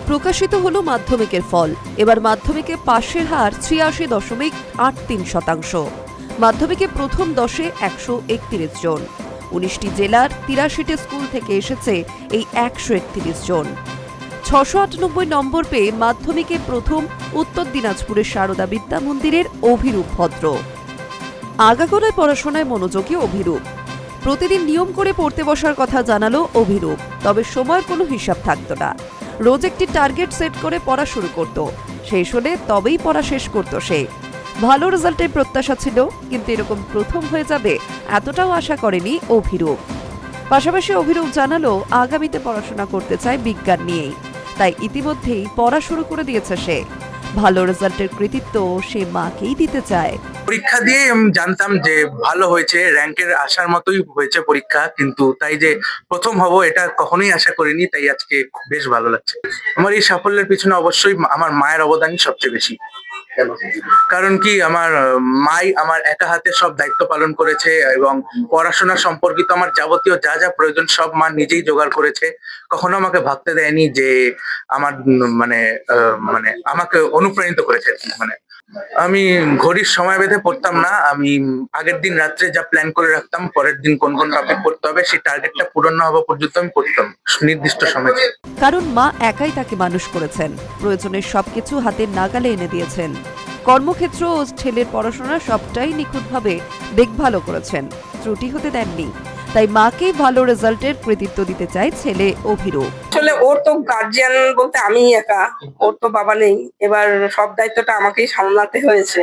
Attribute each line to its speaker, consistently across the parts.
Speaker 1: প্রকাশিত হলো মাধ্যমিকের ফল। এবার মাধ্যমিকে পাশের হার ৮৬.৮৩%। মাধ্যমিকে প্রথম 10-এ 131 জন। 19টি জেলার 83টি স্কুল থেকে এসেছে এই 131 জন। 698 নম্বর পেয়ে মাধ্যমিকে প্রথম উত্তর দিনাজপুরের সারদা বিদ্যা মন্দিরের অভিরূপ ভদ্র। আগাগোড়ায় পড়াশোনায় মনোযোগী অভিরূপ। প্রতিদিন নিয়ম করে পড়তে বসার কথা জানালো অভিরূপ। তবে সময়ের কোনো হিসাব থাকতো না। রোজ একটি টার্গেট সেট করে পড়া শুরু করত। শেষ হলে তবেই পড়া শেষ করত সে। ভালো রেজাল্টের প্রত্যাশা ছিল, কিন্তু এরকম প্রথম হয়ে যাবে এতটাও আশা করেনি অভিরূপ। পাশাপাশি অভিরূপ জানালো আগামীতে পড়াশোনা করতে চায় বিজ্ঞান নিয়েই। তাই ইতিমধ্যেই পড়া শুরু করে দিয়েছে সে। ভালো রেজাল্টের কৃতিত্ব সে মাকেই দিতে চায়।
Speaker 2: পরীক্ষা দিয়ে আমি জানতাম যে ভালো হয়েছে, র্যাঙ্কের আসার মতোই হয়েছে পরীক্ষা, কিন্তু তাই যে প্রথম হব এটা কখনোই আশা করিনি। তাই আজকে বেশ ভালো লাগছে। আমার এই সাফল্যের পিছনে অবশ্যই আমার মায়ের অবদানই সবচেয়ে বেশি। কারণ কি, আমার মাই আমার একা হাতে সব দায়িত্ব পালন করেছে এবং পড়াশোনা সম্পর্কিত আমার যাবতীয় যা যা প্রয়োজন সব মা নিজেই জোগাড় করেছে। কখনো আমাকে ভাবতে দেয়নি যে আমার মানে আমাকে অনুপ্রাণিত করেছে। আমি ঘড়ির সময় বেঁধে পড়তাম না। আমি আগের দিন রাত্রে যা প্ল্যান করে রাখতাম, পরের দিন কোন কোন টপিক পড়তে হবে, সেই টার্গেটটা পূরণ না হওয়া পর্যন্ত আমি পড়তাম নির্দিষ্ট সময়ে।
Speaker 1: কারণ মা একাই তাকে মানুষ করেছেন, প্রয়োজনের সবকিছু হাতের নাগালে এনে দিয়েছেন। কর্মক্ষেত্র ও ছেলের পড়াশোনা সবটাই নিখুঁতভাবে দেখভালও করেছেন, ত্রুটি হতে দেননি। তাই মাকে ভালো রেজাল্টের কৃতিত্ব দিতে চায় ছেলে অভিরূপ।
Speaker 3: আসলে ওর তো গার্জিয়ান বলতে আমি একা, ওর তো বাবা নেই। এবার সব দায়িত্বটা আমাকেই সামলাতে হয়েছে।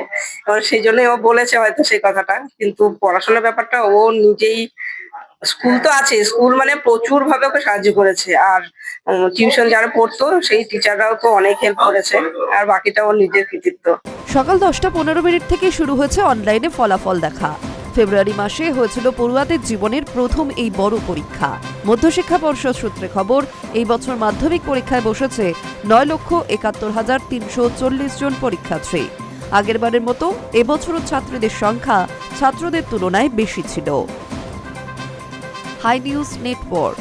Speaker 3: এবার সেই জন্যই ও বলেছে হয়তো সেই কথাটা, কিন্তু পড়াশোনার ব্যাপারটা ও নিজেই, স্কুল তো আছে, স্কুল মানে প্রচুর ভাবে ওকে সাহায্য করেছে। আর টিউশন যারা পড়তো সেই টিচাররাও তো অনেক হেল্প করেছে। আর বাকিটা ওর নিজের কৃতিত্ব।
Speaker 1: সকাল 10:15 থেকে শুরু হয়েছে অনলাইনে ফলাফল দেখা। ফেব্রুয়ারি মাসে হয়েছিল পড়ুয়াদের জীবনের প্রথম এই বড় পরীক্ষা। মধ্যশিক্ষা পর্ষদ সূত্রে খবর, এই বছর মাধ্যমিক পরীক্ষায় বসেছে 9,71,340 জন পরীক্ষার্থী। আগেরবারের মতো এবছরও ছাত্রীদের সংখ্যা ছাত্রদের তুলনায় বেশি ছিল। Hi news network.